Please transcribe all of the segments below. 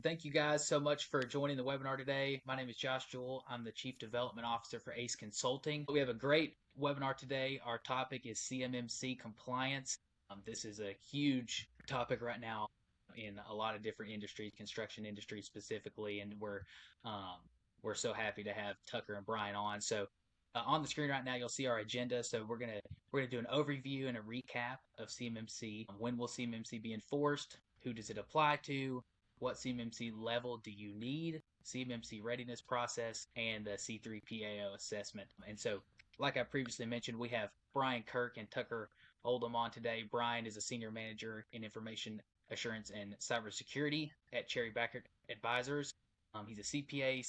Thank you guys so much for joining the webinar today. My name is Josh Jewell. I'm the Chief Development Officer for ACE Consulting. We have a great webinar today. Our topic is CMMC Compliance. This is a huge topic right now in a lot of different industries, construction industry specifically, and we're so happy to have Tucker and Brian on. So on the screen right now, you'll see our agenda. So we're gonna do an overview and a recap of CMMC. When will CMMC be enforced? Who does it apply to? What CMMC level do you need, CMMC readiness process, and the C3PAO assessment. And so, like I previously mentioned, we have Brian Kirk and Tucker Oldham on today. Brian is a senior manager in information assurance and cybersecurity at Cherry Bekaert Advisors. He's a CPA,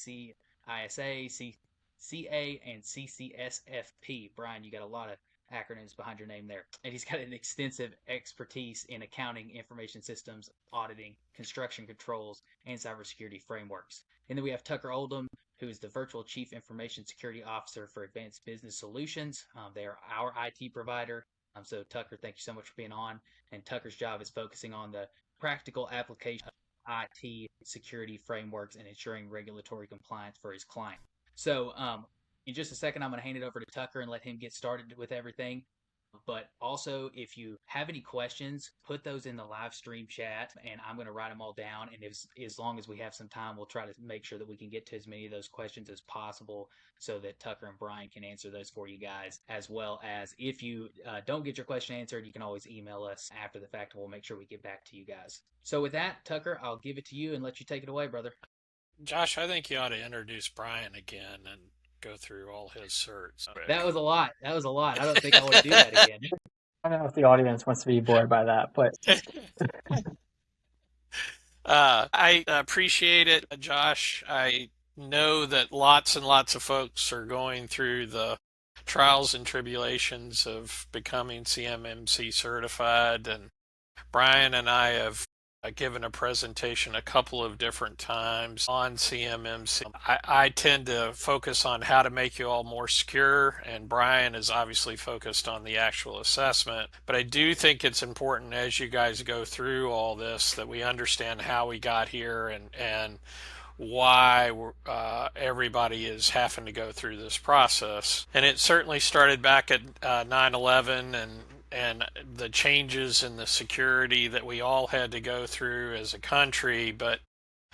CISA, CA, and CCSFP. Brian, you got a lot of acronyms behind your name there. And he's got an extensive expertise in accounting, information systems, auditing, construction controls, and cybersecurity frameworks. And then we have Tucker Oldham, who is the Virtual Chief Information Security Officer for Advanced Business Solutions. They are our IT provider. So Tucker, thank you so much for being on. And Tucker's job is focusing on the practical application of IT security frameworks and ensuring regulatory compliance for his client. So in just a second, I'm going to hand it over to Tucker and let him get started with everything. But also, if you have any questions, put those in the live stream chat, and I'm going to write them all down. And as long as we have some time, we'll try to make sure that we can get to as many of those questions as possible so that Tucker and Brian can answer those for you guys, as well as if you don't get your question answered, you can always email us after the fact, and we'll make sure we get back to you guys. So with that, Tucker, I'll give it to you and let you take it away, brother. Josh, I think you ought to introduce Brian again and go through all his certs. That was a lot. I don't think I want to do that again. I don't know if the audience wants to be bored by that, but I appreciate it, Josh. I know that lots and lots of folks are going through the trials and tribulations of becoming CMMC certified, and Brian and I have given a presentation a couple of different times on CMMC. I tend to focus on how to make you all more secure, and Brian is obviously focused on the actual assessment. But I do think it's important as you guys go through all this that we understand how we got here and why everybody is having to go through this process. And it certainly started back at 9/11 and the changes in the security that we all had to go through as a country. But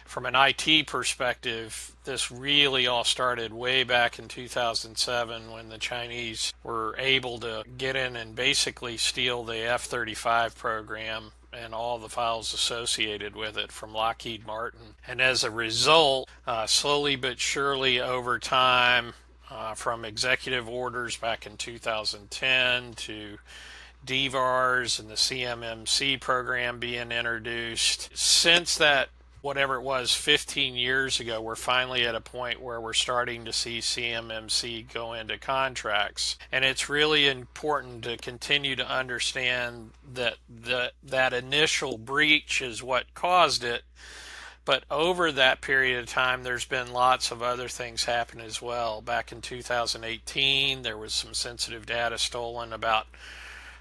from an IT perspective, this really all started way back in 2007 when the Chinese were able to get in and basically steal the F-35 program and all the files associated with it from Lockheed Martin. And as a result, slowly but surely over time, from executive orders back in 2010 to DVARs and the CMMC program being introduced. Since that, whatever it was, 15 years ago, we're finally at a point where we're starting to see CMMC go into contracts. And it's really important to continue to understand that that initial breach is what caused it. But over that period of time, there's been lots of other things happen as well. Back in 2018, there was some sensitive data stolen about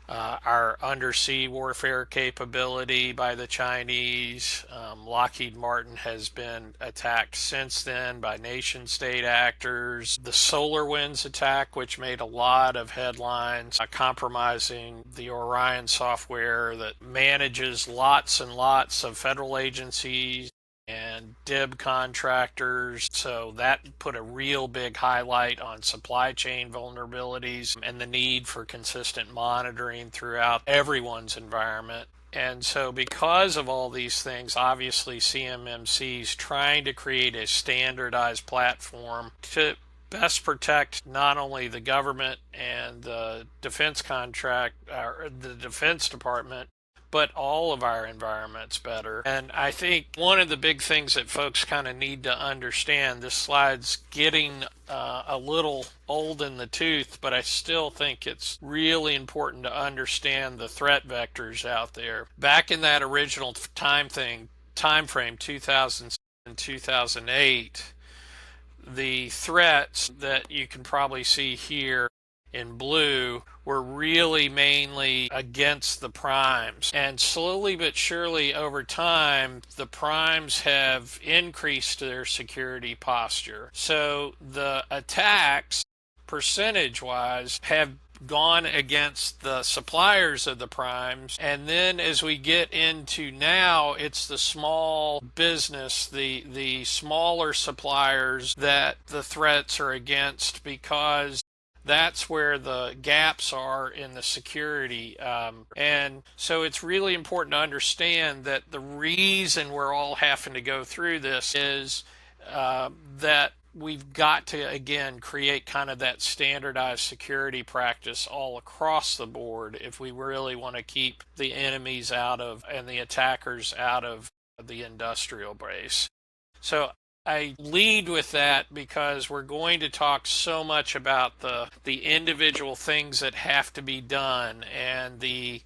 our undersea warfare capability by the Chinese. Lockheed Martin has been attacked since then by nation-state actors. The SolarWinds attack, which made a lot of headlines, compromising the Orion software that manages lots and lots of federal agencies and DIB contractors. So that put a real big highlight on supply chain vulnerabilities and the need for consistent monitoring throughout everyone's environment. And so because of all these things, obviously CMMC is trying to create a standardized platform to best protect not only the government and the defense contract, or the Defense Department, but all of our environments better. And I think one of the big things that folks kind of need to understand, this slide's getting a little old in the tooth, but I still think it's really important to understand the threat vectors out there. Back in that original time frame, 2007, 2008, the threats that you can probably see here in blue were really mainly against the primes. And slowly but surely over time, the primes have increased their security posture. So the attacks, percentage-wise, have gone against the suppliers of the primes. And then as we get into now, it's the small business, the smaller suppliers that the threats are against, because that's where the gaps are in the security. And so it's really important to understand that the reason we're all having to go through this is that we've got to, again, create kind of that standardized security practice all across the board if we really want to keep the enemies out of and the attackers out of the industrial base. So I lead with that because we're going to talk so much about the individual things that have to be done, and the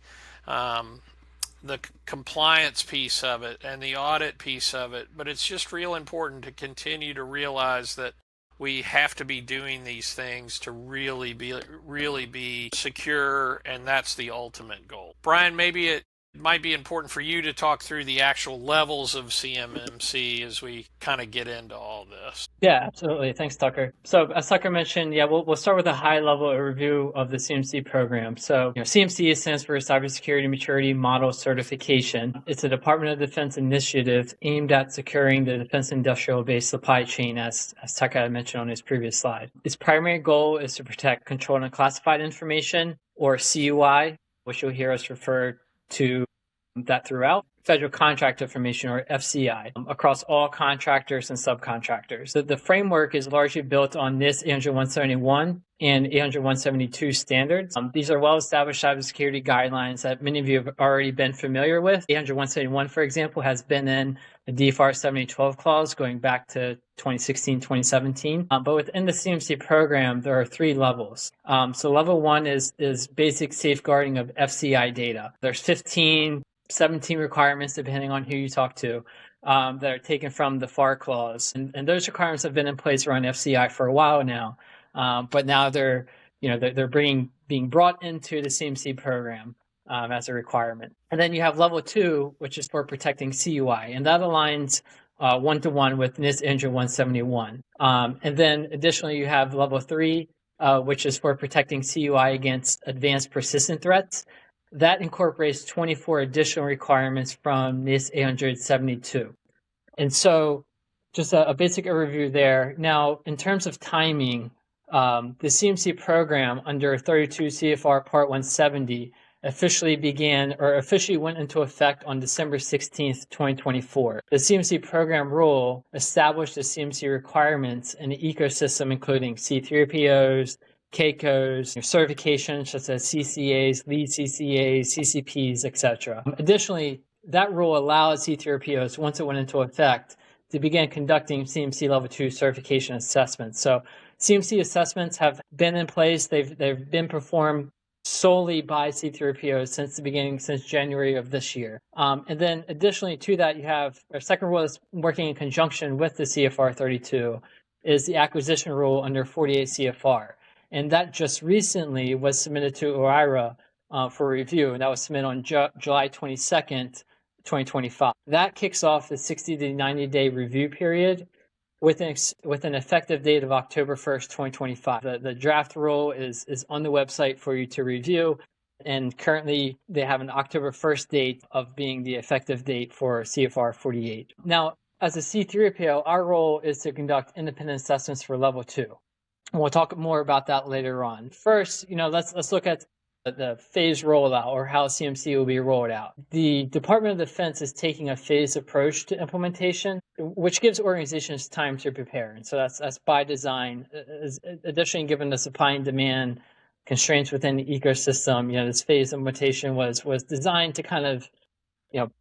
compliance piece of it and the audit piece of it. But it's just real important to continue to realize that we have to be doing these things to really be secure, and that's the ultimate goal. Brian, maybe it might be important for you to talk through the actual levels of CMMC as we kind of get into all this. Yeah, absolutely. Thanks, Tucker. So as Tucker mentioned, we'll start with a high-level review of the CMC program. So CMC stands for Cybersecurity Maturity Model Certification. It's a Department of Defense initiative aimed at securing the defense industrial base supply chain, as Tucker had mentioned on his previous slide. Its primary goal is to protect controlled and classified information, or CUI, which you'll hear us refer to that throughout, federal contract information, or FCI, across all contractors and subcontractors. The framework is largely built on NIST 800-171 and 800-172 standards. These are well-established cybersecurity guidelines that many of you have already been familiar with. 800-171, for example, has been in the DFAR 7012 clause going back to 2016, 2017. But within the CMC program, there are 3 levels. So level 1 is basic safeguarding of FCI data. There's 17 requirements, depending on who you talk to, that are taken from the FAR clause. And those requirements have been in place around FCI for a while now. But now they're being brought into the CMC program as a requirement. And then you have level 2, which is for protecting CUI, and that aligns one-to-one with NIST 800-171. And then additionally, you have level 3, which is for protecting CUI against advanced persistent threats. That incorporates 24 additional requirements from NIST 872. And so just a basic overview there. Now, in terms of timing, the CMC program under 32 CFR Part 170 officially went into effect on December 16th, 2024. The CMC program rule established the CMC requirements in the ecosystem, including C3POs, CAICOs, certifications such as CCAs, lead CCAs, CCPs, etc. Additionally, that rule allowed C3POs, once it went into effect, to begin conducting CMC Level 2 certification assessments. So CMC assessments have been in place. They've been performed solely by C3POs since January of this year. And then additionally to that, you have our second rule that's working in conjunction with the CFR 32 is the acquisition rule under 48 CFR. And that just recently was submitted to OIRA for review, and that was submitted on July 22nd, 2025. That kicks off the 60 to 90-day review period with an effective date of October 1st, 2025. The draft rule is on the website for you to review, and currently they have an October 1st date of being the effective date for CFR 48. Now, as a C3PO, our role is to conduct independent assessments for level 2. And we'll talk more about that later on. First, let's look at the phase rollout, or how CMC will be rolled out. The Department of Defense is taking a phased approach to implementation, which gives organizations time to prepare. And so that's by design. Additionally, given the supply and demand constraints within the ecosystem, this phased implementation was designed to kind of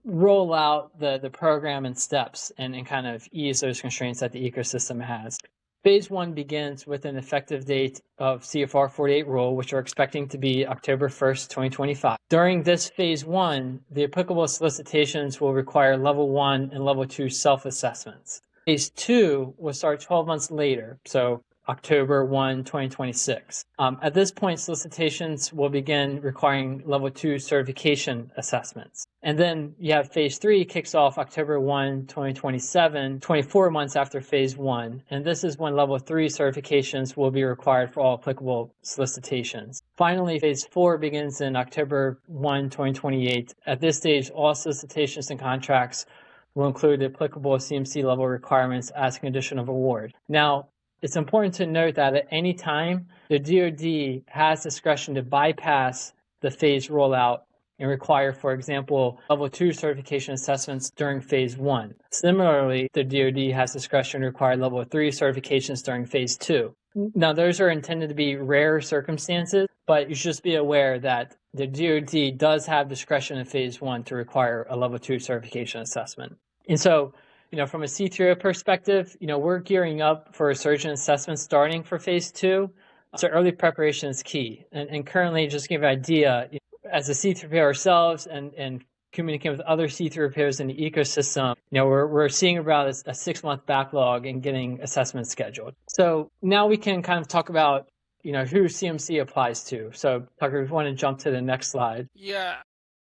roll out the program in steps and kind of ease those constraints that the ecosystem has. Phase 1 begins with an effective date of CFR 48 rule, which we're expecting to be October 1st, 2025. During this Phase 1, the applicable solicitations will require Level 1 and Level 2 self-assessments. Phase 2 will start 12 months later, so October 1, 2026. At this point, solicitations will begin requiring level 2 certification assessments. And then you have phase 3 kicks off October 1, 2027, 24 months after phase 1. And this is when level 3 certifications will be required for all applicable solicitations. Finally, phase 4 begins in October 1, 2028. At this stage, all solicitations and contracts will include the applicable CMC level requirements as a condition of award. Now, it's important to note that at any time, the DoD has discretion to bypass the phase rollout and require, for example, level 2 certification assessments during phase 1. Similarly, the DoD has discretion to require level 3 certifications during phase 2. Now, those are intended to be rare circumstances, but you should just be aware that the DoD does have discretion in phase 1 to require a level 2 certification assessment. And so, from a C3O perspective, we're gearing up for a surgeon assessment starting for phase 2. So early preparation is key. And currently, just to give you an idea, as a C3PO ourselves and communicating with other C3POs in the ecosystem, we're seeing about a 6-month backlog in getting assessments scheduled. So now we can kind of talk about, who CMC applies to. So Tucker, if you want to jump to the next slide. Yeah,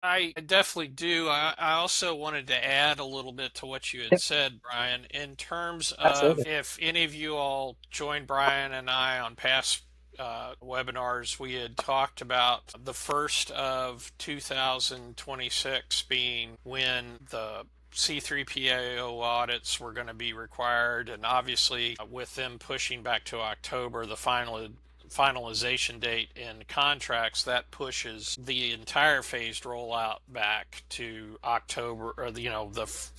I definitely do. I also wanted to add a little bit to what you had said, Brian, in terms of Absolutely. if any of you all joined Brian and I on past webinars, we had talked about the first of 2026 being when the C3PAO audits were going to be required, and obviously with them pushing back to October, the finalization date in contracts, that pushes the entire phased rollout back to October, or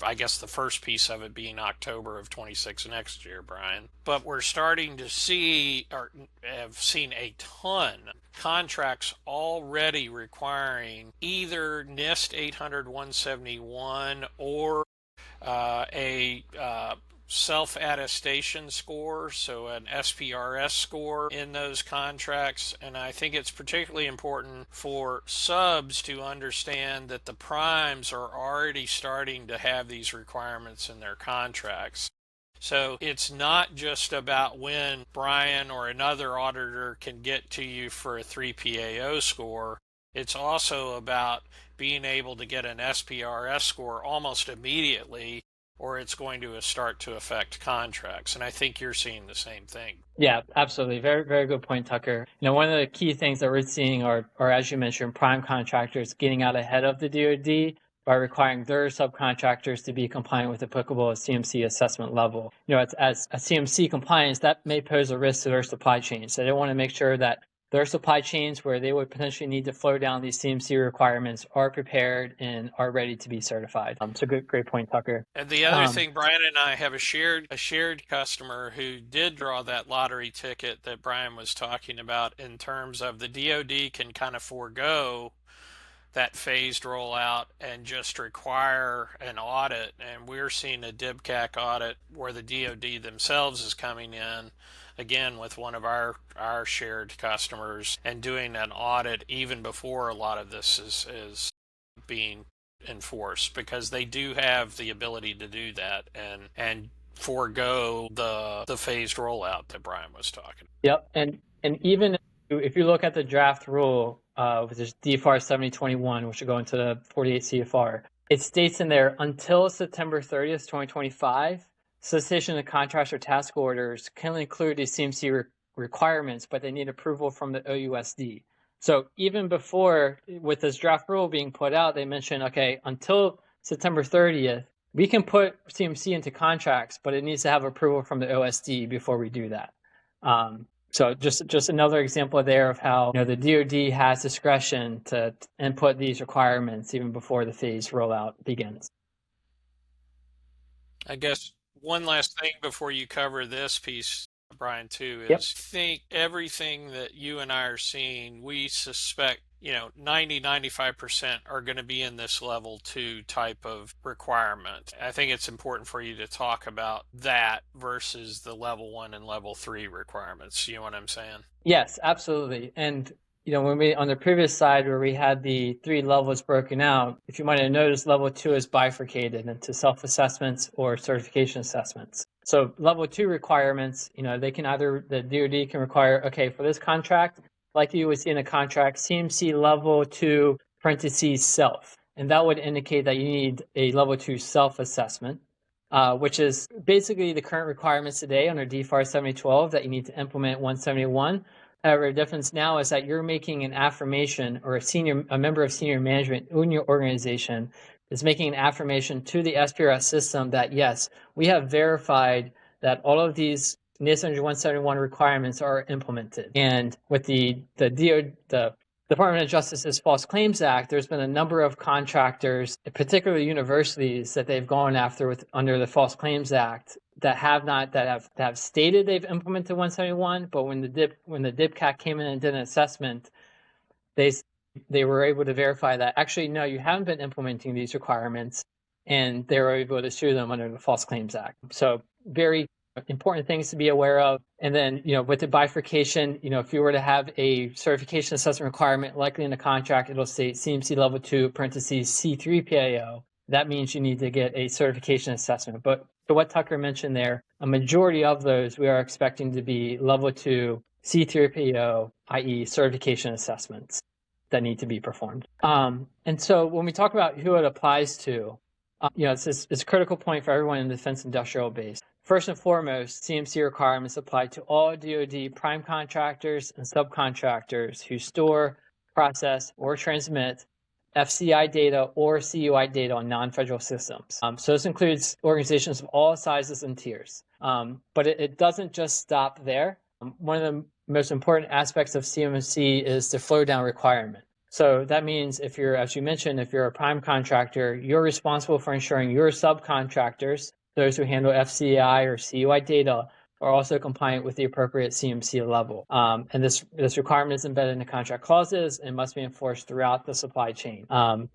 I guess the first piece of it being October of 26 next year, Brian. But we're starting to see, or have seen a ton contracts already requiring either NIST 800-171 or a self-attestation score, so an SPRS score in those contracts. And I think it's particularly important for subs to understand that the primes are already starting to have these requirements in their contracts. So it's not just about when Brian or another auditor can get to you for a 3PAO score. It's also about being able to get an SPRS score almost immediately, or it's going to start to affect contracts. And I think you're seeing the same thing. Yeah, absolutely. Very, very good point, Tucker. One of the key things that we're seeing are, as you mentioned, prime contractors getting out ahead of the DoD by requiring their subcontractors to be compliant with applicable CMC assessment level. As a CMC compliance, that may pose a risk to their supply chain. So they want to make sure that their supply chains where they would potentially need to flow down these CMC requirements are prepared and are ready to be certified. So great point, Tucker. And the other thing, Brian and I have a shared customer who did draw that lottery ticket that Brian was talking about, in terms of the DoD can kind of forego that phased rollout and just require an audit. And we're seeing a DIBCAC audit where the DoD themselves is coming in, again with one of our shared customers, and doing an audit even before a lot of this is being enforced, because they do have the ability to do that and forego the phased rollout that Brian was talking about. Yep, and even if you look at the draft rule, which is DFAR 7021, which will go into the 48 CFR, it states in there, until September 30th, 2025, solicitation of contracts or task orders can include the CMC requirements, but they need approval from the OUSD. So even before, with this draft rule being put out, they mentioned, okay, until September 30th, we can put CMC into contracts, but it needs to have approval from the OSD before we do that. So just another example there of how the DoD has discretion to input these requirements even before the phase rollout begins. I guess one last thing before you cover this piece, Brian, too, is Yep. I think everything that you and I are seeing, we suspect 90-95% are going to be in this level 2 type of requirement. I think it's important for you to talk about that versus the level 1 and level 3 requirements. You know what I'm saying? Yes, absolutely. And when we, on the previous slide where we had the 3 levels broken out, if you might have noticed, level 2 is bifurcated into self-assessments or certification assessments. So level 2 requirements, they can either, the DoD can require, okay, for this contract, like you would see in a contract, CMC level 2 parentheses self. And that would indicate that you need a level 2 self-assessment, which is basically the current requirements today under DFAR 7012 that you need to implement 171. However, the difference now is that you're making an affirmation, or a member of senior management in your organization is making an affirmation to the SPRS system that, yes, we have verified that all of these NIST 171 requirements are implemented. And with the Department of Justice's False Claims Act, there's been a number of contractors, particularly universities, that they've gone after under the False Claims Act that have stated they've implemented 171, but when the DIPCAT came in and did an assessment, they were able to verify that actually, no, you haven't been implementing these requirements, and they were able to sue them under the False Claims Act. So very important things to be aware of. And then, with the bifurcation, if you were to have a certification assessment requirement, likely in the contract, it'll state CMC level 2, parentheses C3 PAO. That means you need to get a certification assessment. But to what Tucker mentioned there, a majority of those we are expecting to be level 2 C3 PAO, i.e. certification assessments that need to be performed. And so when we talk about who it applies to, it's a critical point for everyone in the defense industrial base. First and foremost, CMC requirements apply to all DoD prime contractors and subcontractors who store, process, or transmit FCI data or CUI data on non-federal systems. So this includes organizations of all sizes and tiers. But it doesn't just stop there. One of the most important aspects of CMMC is the flow down requirement. So that means if you're a prime contractor, you're responsible for ensuring your subcontractors, those who handle FCI or CUI data, are also compliant with the appropriate CMC level. And this requirement is embedded in the contract clauses and must be enforced throughout the supply chain. And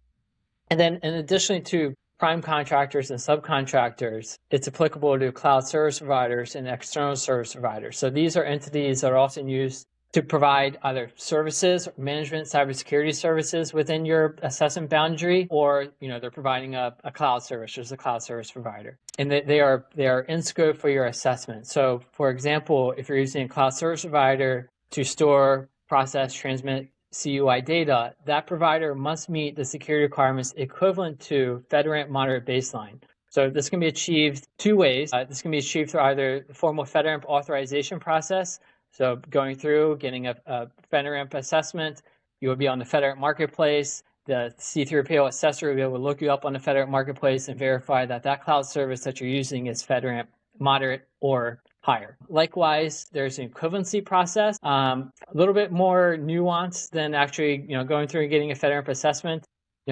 then in addition to prime contractors and subcontractors, it's applicable to cloud service providers and external service providers. So these are entities that are often used to provide either services, management, cybersecurity services within your assessment boundary, or they're providing a cloud service, just a cloud service provider, and they are in scope for your assessment. So, for example, if you're using a cloud service provider to store, process, transmit CUI data, that provider must meet the security requirements equivalent to FedRAMP moderate baseline. So this can be achieved two ways. This can be achieved through either the formal FedRAMP authorization process. So going through, getting a FedRAMP assessment, you will be on the FedRAMP marketplace. The C3PO assessor will be able to look you up on the FedRAMP marketplace and verify that cloud service that you're using is FedRAMP moderate or higher. Likewise, there's an equivalency process, a little bit more nuanced than actually going through and getting a FedRAMP assessment.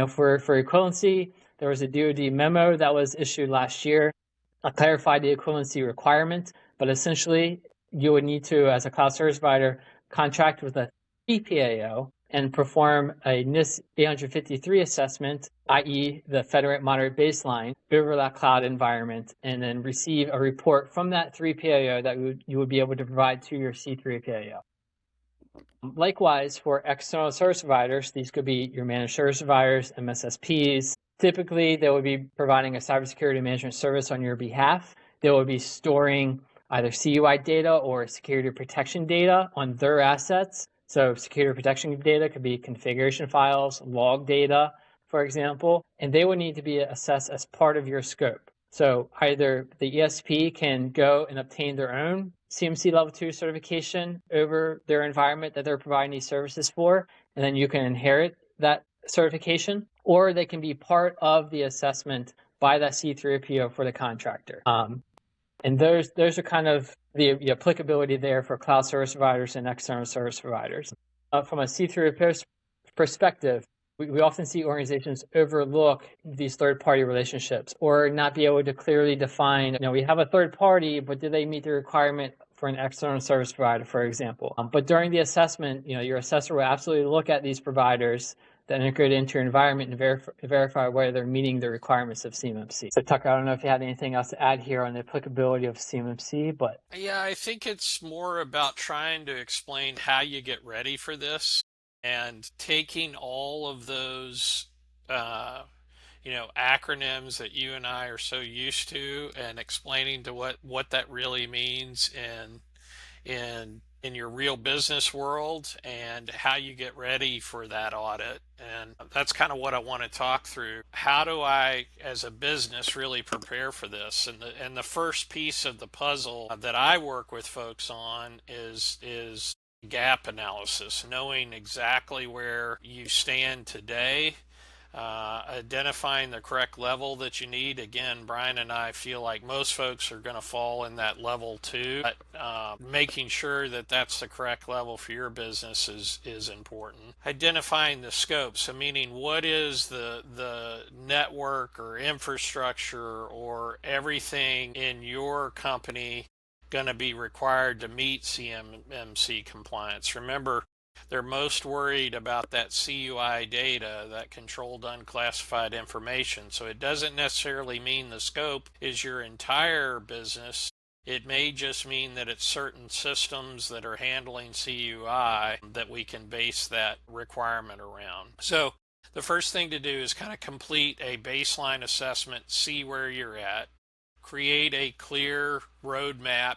For equivalency, there was a DoD memo that was issued last year that clarified the equivalency requirement, but essentially you would need to, as a cloud service provider, contract with a PPAO and perform a NIST 853 assessment, i.e. the FedRAMP moderate baseline, over that cloud environment, and then receive a report from that 3PAO that you would be able to provide to your C3PAO. Likewise, for external service providers, these could be your managed service providers, MSSPs. Typically, they would be providing a cybersecurity management service on your behalf. They will be storing either CUI data or security protection data on their assets. So security protection data could be configuration files, log data, for example, and they would need to be assessed as part of your scope. So either the ESP can go and obtain their own CMC Level 2 certification over their environment that they're providing these services for, and then you can inherit that certification, or they can be part of the assessment by that C3PO for the contractor. And those are kind of the applicability there for cloud service providers and external service providers. From a C3PO perspective, we often see organizations overlook these third-party relationships or not be able to clearly define, we have a third party, but do they meet the requirement for an external service provider, for example? But during the assessment, your assessor will absolutely look at these providers that integrate into your environment and verify whether they're meeting the requirements of CMMC. So Tucker, I don't know if you had anything else to add here on the applicability of CMMC, but... Yeah, I think it's more about trying to explain how you get ready for this and taking all of those, acronyms that you and I are so used to, and explaining to what that really means in your real business world, and how you get ready for that audit. And that's kind of what I want to talk through. How do I, as a business, really prepare for this? And the first piece of the puzzle that I work with folks on is gap analysis, knowing exactly where you stand today, identifying the correct level that you need. Again, Brian and I feel like most folks are going to fall in that level 2, but making sure that that's the correct level for your business is important. Identifying the scope, so meaning what is the network or infrastructure or everything in your company going to be required to meet CMMC compliance. Remember, they're most worried about that CUI data, that controlled unclassified information. So it doesn't necessarily mean the scope is your entire business. It may just mean that it's certain systems that are handling CUI that we can base that requirement around. So the first thing to do is kind of complete a baseline assessment, see where you're at. Create a clear roadmap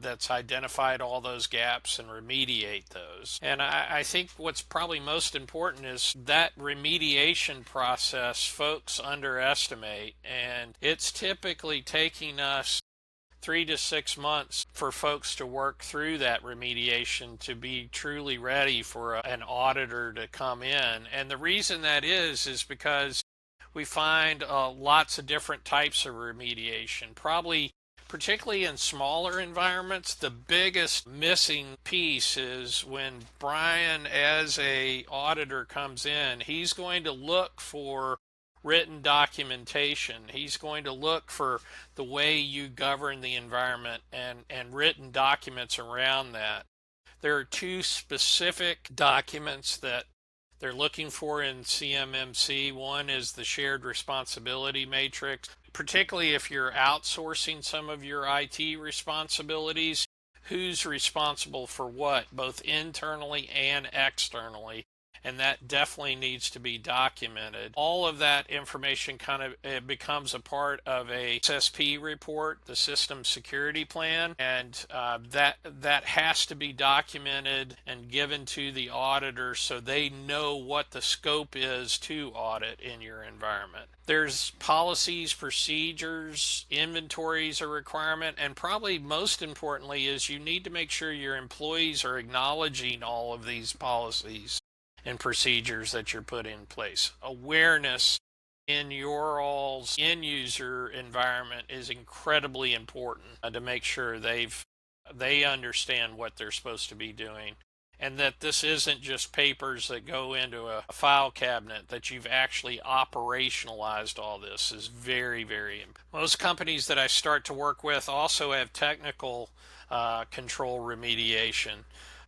that's identified all those gaps and remediate those. And I think what's probably most important is that remediation process folks underestimate, and it's typically taking us 3 to 6 months for folks to work through that remediation to be truly ready for an auditor to come in. And the reason that is because we find lots of different types of remediation. Probably, particularly in smaller environments, the biggest missing piece is when Brian, as a auditor, comes in, he's going to look for written documentation. He's going to look for the way you govern the environment and written documents around that. There are 2 specific documents that they're looking for in CMMC. One is the shared responsibility matrix, particularly if you're outsourcing some of your IT responsibilities. Who's responsible for what, both internally and externally? And that definitely needs to be documented. All of that information kind of becomes a part of a SSP report, the System Security Plan, and that has to be documented and given to the auditor so they know what the scope is to audit in your environment. There's policies, procedures, inventories a requirement, and probably most importantly is you need to make sure your employees are acknowledging all of these policies and procedures that you're putting in place. Awareness in your all's end user environment is incredibly important to make sure they understand what they're supposed to be doing, and that this isn't just papers that go into a file cabinet, that you've actually operationalized all this is very, very important. Most companies that I start to work with also have technical control remediation.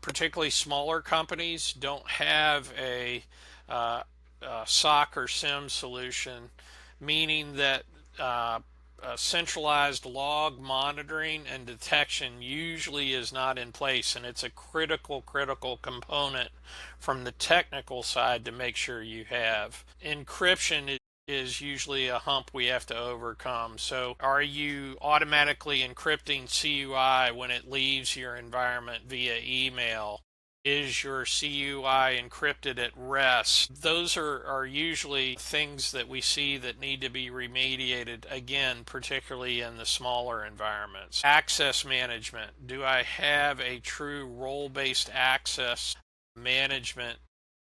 Particularly smaller companies don't have a SOC or SIM solution, meaning that centralized log monitoring and detection usually is not in place, and it's a critical component from the technical side to make sure you have. Encryption is usually a hump we have to overcome. So are you automatically encrypting CUI when it leaves your environment via email? Is your CUI encrypted at rest? Those are usually things that we see that need to be remediated, again, particularly in the smaller environments. Access management. Do I have a true role-based access management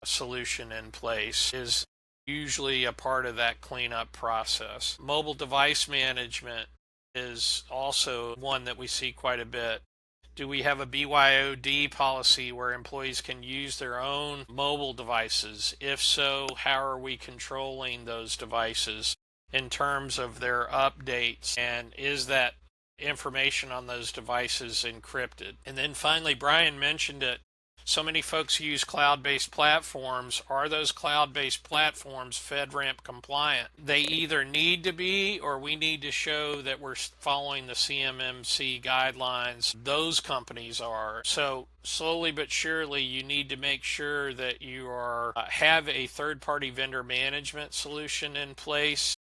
solution in place? Is usually a part of that cleanup process. Mobile device management is also one that we see quite a bit. Do we have a BYOD policy where employees can use their own mobile devices? If so, how are we controlling those devices in terms of their updates? And is that information on those devices encrypted? And then finally, Brian mentioned it, So many folks use cloud-based platforms. Are those cloud-based platforms FedRAMP compliant? They either need to be, or we need to show that we're following the CMMC guidelines. Those companies are. So slowly but surely, you need to make sure that you have a third-party vendor management solution in place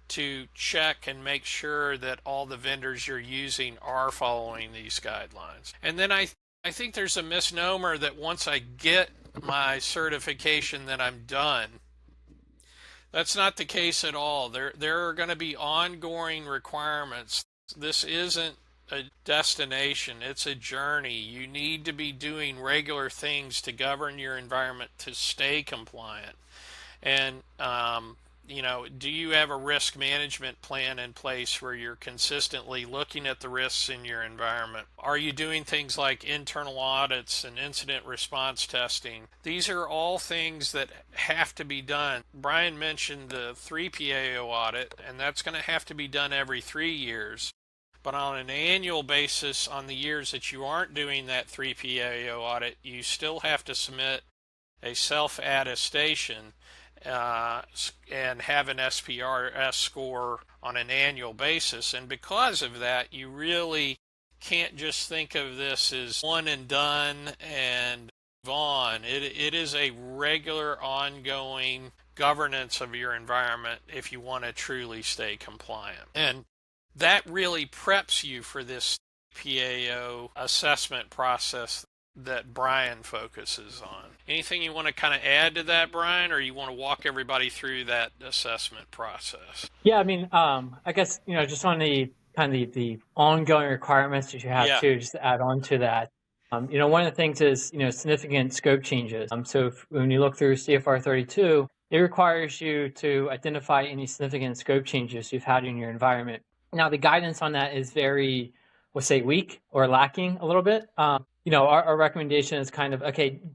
to check and make sure that all the vendors you're using are following these guidelines. And then I think there's a misnomer that once I get my certification that I'm done. That's not the case at all. There are going to be ongoing requirements. This isn't a destination, it's a journey. You need to be doing regular things to govern your environment to stay compliant. And do you have a risk management plan in place where you're consistently looking at the risks in your environment? Are you doing things like internal audits and incident response testing? These are all things that have to be done. Brian mentioned the 3PAO audit, and that's going to have to be done every 3 years. But on an annual basis, on the years that you aren't doing that 3PAO audit, you still have to submit a self-attestation and have an SPRS score on an annual basis. And because of that, you really can't just think of this as one and done and move on. It is a regular, ongoing governance of your environment if you want to truly stay compliant. And that really preps you for this PAO assessment process that Brian focuses on. Anything you want to kind of add to that, Brian, or you want to walk everybody through that assessment process? Yeah, I mean, I guess, just on the kind of the ongoing requirements that you have too, just to add on to that. One of the things is, significant scope changes. So when you look through CFR 32, it requires you to identify any significant scope changes you've had in your environment. Now, the guidance on that is very, we'll say, weak or lacking a little bit. Our recommendation is kind of,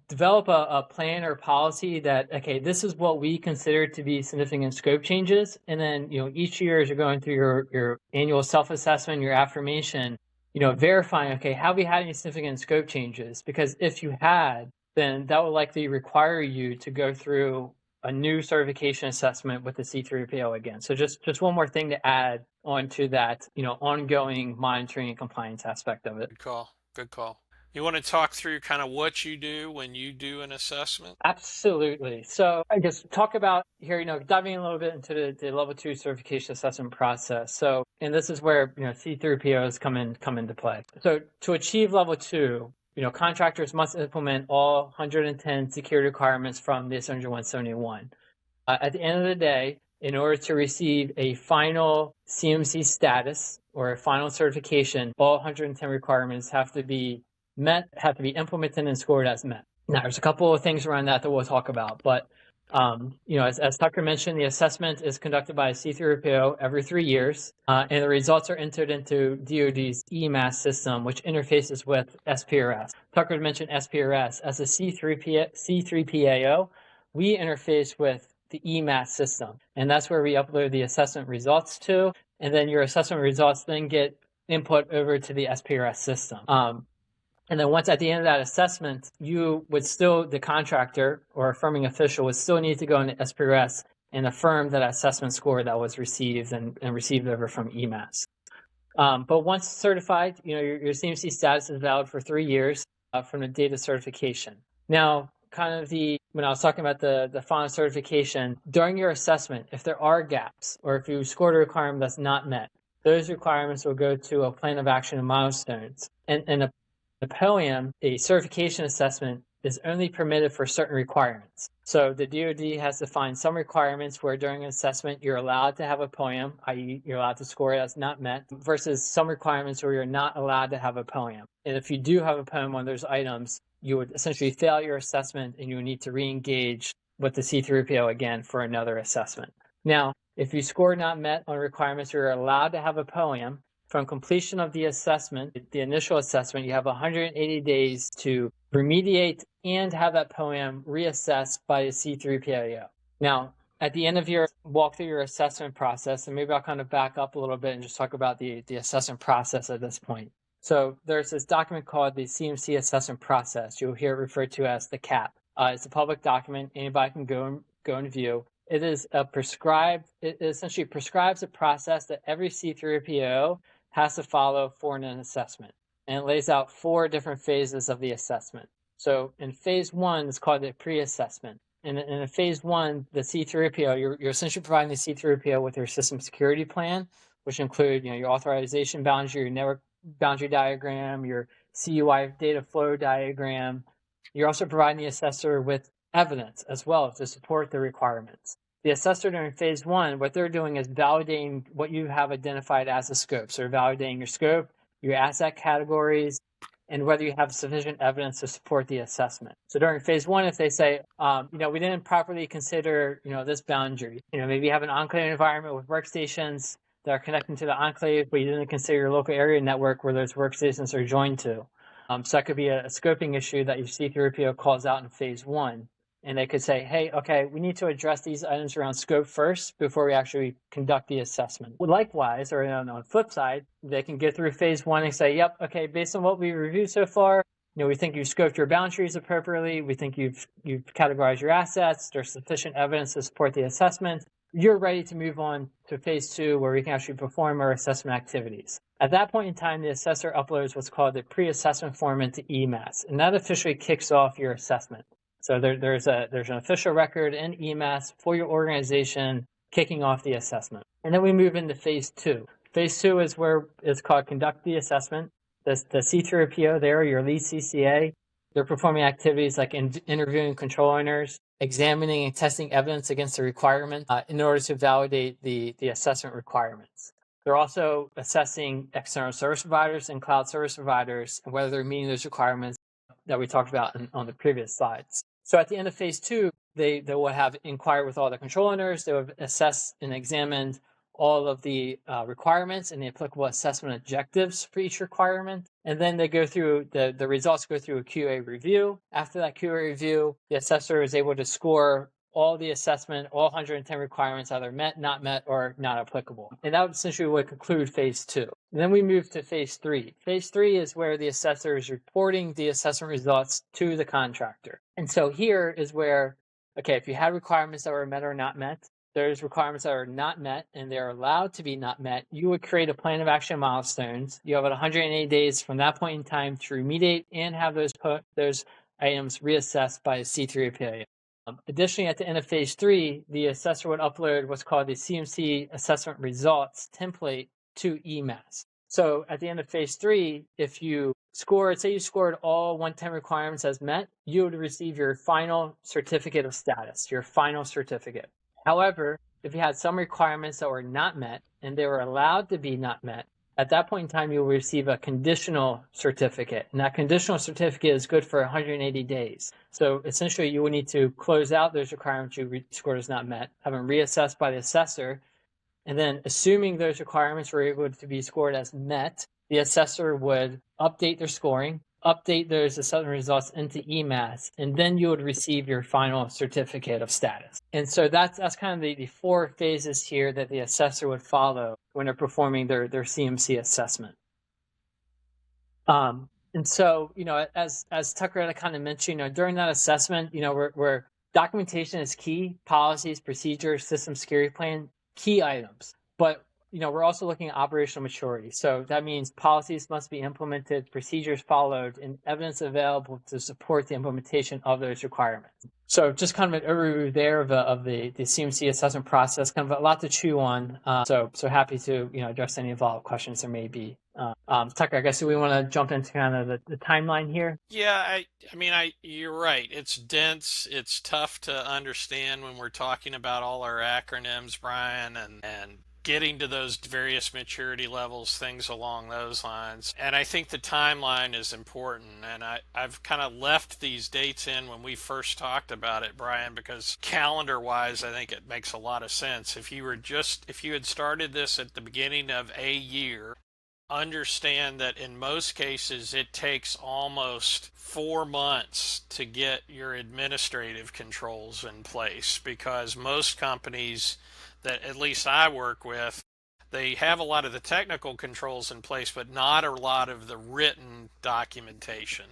develop a plan or policy that, this is what we consider to be significant scope changes. And then, each year as you're going through your annual self-assessment, your affirmation, verifying, have we had any significant scope changes? Because if you had, then that would likely require you to go through a new certification assessment with the C3PO again. So just one more thing to add on to that, ongoing monitoring and compliance aspect of it. Good call. You want to talk through kind of what you do when you do an assessment? Absolutely. So I guess talk about here, diving a little bit into the level 2 certification assessment process. So, and this is where, C3POs come into play. So to achieve level 2, contractors must implement all 110 security requirements from the ISO 171. At the end of the day, in order to receive a final CMC status or a final certification, all 110 requirements have to be implemented and scored as met. Now, there's a couple of things around that we'll talk about, but as Tucker mentioned, the assessment is conducted by a C3PO every 3 years, and the results are entered into DoD's EMAS system, which interfaces with SPRS. Tucker mentioned SPRS. As a C3PAO, we interface with the EMAS system, and that's where we upload the assessment results to, and then your assessment results then get input over to the SPRS system. And then once at the end of that assessment, the contractor or affirming official would still need to go into SPRS and affirm that assessment score that was received and received over from EMAS. But once certified, your CMC status is valid for 3 years from the date of certification. Now, when I was talking about the final certification, during your assessment, if there are gaps or if you scored a requirement that's not met, those requirements will go to a plan of action and milestones. And the POAM, a certification assessment, is only permitted for certain requirements. So the DoD has defined some requirements where during an assessment you're allowed to have a POAM, i.e. you're allowed to score it as not met, versus some requirements where you're not allowed to have a POAM. And if you do have a POAM on those items, you would essentially fail your assessment and you would need to re-engage with the C3PO again for another assessment. Now, if you score not met on requirements where you're allowed to have a POAM, from completion of the assessment, the initial assessment, you have 180 days to remediate and have that POAM reassessed by the C3PAO. Now, at the end of your walk through your assessment process, and maybe I'll kind of back up a little bit and just talk about the assessment process at this point. So there's this document called the CMC assessment process. You'll hear it referred to as the CAP. It's a public document. Anybody can go and view. It is it essentially prescribes a process that every C3PO has to follow for an assessment. And it lays out 4 different phases of the assessment. So in phase 1, it's called the pre-assessment. And in phase 1, the C3PO, you're essentially providing the C3PO with your system security plan, which include your authorization boundary, your network boundary diagram, your CUI data flow diagram. You're also providing the assessor with evidence as well to support the requirements. The assessor during phase 1, what they're doing is validating what you have identified as a scope. So they're validating your scope, your asset categories, and whether you have sufficient evidence to support the assessment. So during phase 1, if they say, we didn't properly consider, this boundary, maybe you have an enclave environment with workstations that are connecting to the enclave, but you didn't consider your local area network where those workstations are joined to. So that could be a scoping issue that your C3PO calls out in phase 1. And they could say, hey, okay, we need to address these items around scope first before we actually conduct the assessment. Likewise, or on the flip side, they can get through phase 1 and say, yep, okay, based on what we reviewed so far, we think you've scoped your boundaries appropriately. We think you've categorized your assets. There's sufficient evidence to support the assessment. You're ready to move on to phase 2 where we can actually perform our assessment activities. At that point in time, the assessor uploads what's called the pre-assessment form into EMAS, and that officially kicks off your assessment. So there's an official record in EMAS for your organization kicking off the assessment. And then we move into phase 2. Phase 2 is where it's called conduct the assessment. The C3PO there, your lead CCA, they're performing activities like interviewing control owners, examining and testing evidence against the requirement in order to validate the assessment requirements. They're also assessing external service providers and cloud service providers and whether they're meeting those requirements that we talked about on the previous slides. So at the end of phase 2, they will have inquired with all the control owners. They will assess and examined all of the requirements and the applicable assessment objectives for each requirement. And then they go through, the results go through a QA review. After that QA review, the assessor is able to score all the assessment, all 110 requirements either met, not met, or not applicable. And that essentially would conclude phase 2. And then we move to phase 3. Phase 3 is where the assessor is reporting the assessment results to the contractor. And so here is where, okay, if you had requirements that were met or not met, there's requirements that are not met and they're allowed to be not met, you would create a plan of action milestones. You have 180 days from that point in time to remediate and have those items reassessed by the C3PA. Additionally, at the end of phase 3, the assessor would upload what's called the CMC assessment results template to EMAS. So at the end of phase 3, if you say you scored all 110 requirements as met, you would receive your final certificate of status, your final certificate. However, if you had some requirements that were not met and they were allowed to be not met, at that point in time, you'll receive a conditional certificate. And that conditional certificate is good for 180 days. So essentially, you will need to close out those requirements you scored as not met, have them reassessed by the assessor. And then assuming those requirements were able to be scored as met, the assessor would update their scoring, update those assessment results into EMAS, and then you would receive your final certificate of status. And so that's kind of the 4 phases here that the assessor would follow when they're performing their CMC assessment. And so, as Tucker had kind of mentioned, during that assessment, where documentation is key, policies, procedures, system security plan, key items. But we're also looking at operational maturity. So that means policies must be implemented, procedures followed, and evidence available to support the implementation of those requirements. So just kind of an overview there of the CMC assessment process, kind of a lot to chew on. So happy to address any follow-up questions there may be. Tucker, I guess we want to jump into kind of the timeline here. Yeah, you're right. It's dense. It's tough to understand when we're talking about all our acronyms, Brian, and getting to those various maturity levels, things along those lines. And I think the timeline is important. And I've kind of left these dates in when we first talked about it, Brian, because calendar-wise, I think it makes a lot of sense. If you had started this at the beginning of a year, understand that in most cases it takes almost 4 months to get your administrative controls in place, because most companies that at least I work with, they have a lot of the technical controls in place, but not a lot of the written documentation.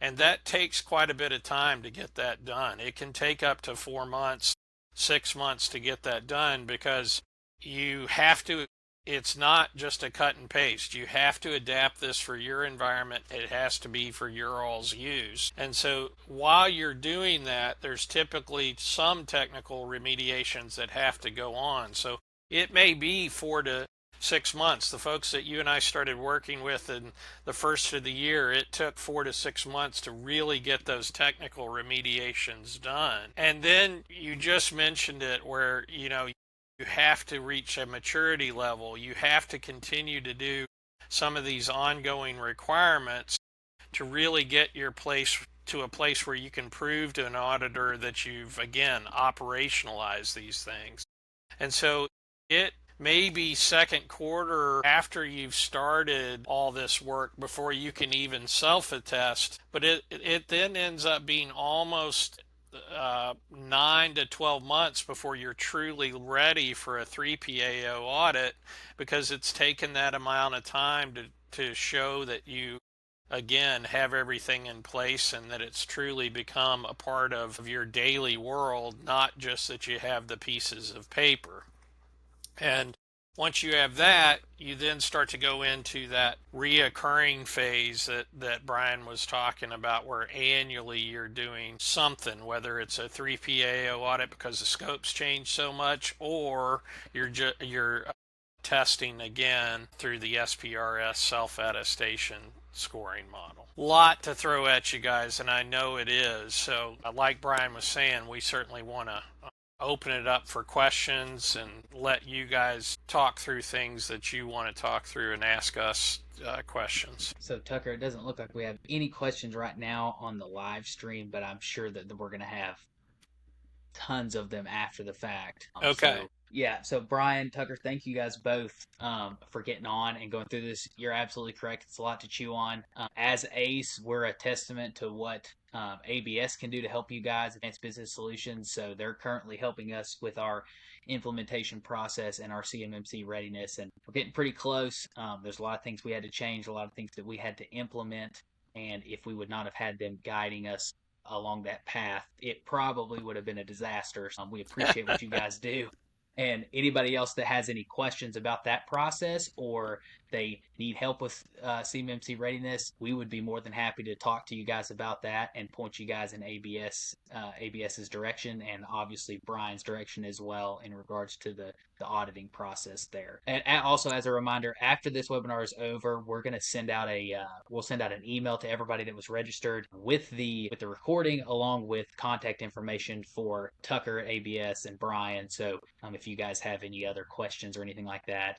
And that takes quite a bit of time to get that done. It can take up to 4 months, 6 months to get that done because you have to, it's not just a cut and paste. You have to adapt this for your environment. It has to be for your all's use. And so while you're doing that, there's typically some technical remediations that have to go on. So it may be 4 to 6 months. The folks that you and I started working with in the first of the year, it took 4 to 6 months to really get those technical remediations done. And then you just mentioned it where, you have to reach a maturity level. You have to continue to do some of these ongoing requirements to really get your place to a place where you can prove to an auditor that you've, again, operationalized these things. And so it may be second quarter after you've started all this work before you can even self-attest, but it then ends up being almost 9 to 12 months before you're truly ready for a 3PAO audit, because it's taken that amount of time to show that you again have everything in place and that it's truly become a part of your daily world, not just that you have the pieces of paper. And once you have that, you then start to go into that reoccurring phase that Brian was talking about, where annually you're doing something, whether it's a 3PAO audit because the scope's changed so much, or you're testing again through the SPRS self-attestation scoring model. Lot to throw at you guys, and I know it is. So like Brian was saying, we certainly want to open it up for questions and let you guys talk through things that you want to talk through and ask us questions. So Tucker, it doesn't look like we have any questions right now on the live stream, but I'm sure that we're going to have tons of them after the fact. Okay. So Brian, Tucker, thank you guys both for getting on and going through this. You're absolutely correct. It's a lot to chew on. As ACE, we're a testament to what ABS can do to help you guys, Advanced Business Solutions. So they're currently helping us with our implementation process and our CMMC readiness, and we're getting pretty close. There's a lot of things we had to change, a lot of things that we had to implement, and if we would not have had them guiding us along that path, it probably would have been a disaster. We appreciate what you guys do. And anybody else that has any questions about that process, or they need help with CMMC readiness, we would be more than happy to talk to you guys about that and point you guys in ABS's direction, and obviously Brian's direction as well in regards to the auditing process there. And also, as a reminder, after this webinar is over, we're going to send out we'll send out an email to everybody that was registered with the recording, along with contact information for Tucker, ABS, and Brian. So if you guys have any other questions or anything like that,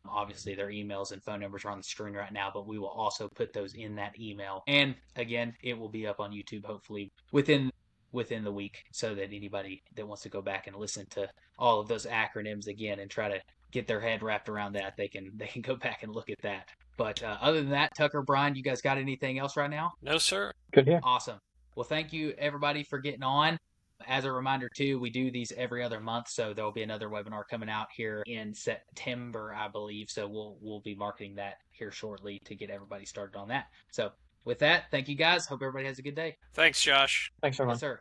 obviously their emails and phone numbers are on the screen right now, but we will also put those in that email. And again, it will be up on YouTube hopefully within the week, so that anybody that wants to go back and listen to all of those acronyms again and try to get their head wrapped around that, they can go back and look at that. But other than that, Tucker, Brian, you guys got anything else right now? No, sir. Good here. Awesome. Well, thank you everybody for getting on. As a reminder too, we do these every other month, so there'll be another webinar coming out here in September, I believe. So we'll be marketing that here shortly to get everybody started on that. So with that, thank you guys. Hope everybody has a good day. Thanks, Josh. Thanks, everyone. Yes, sir.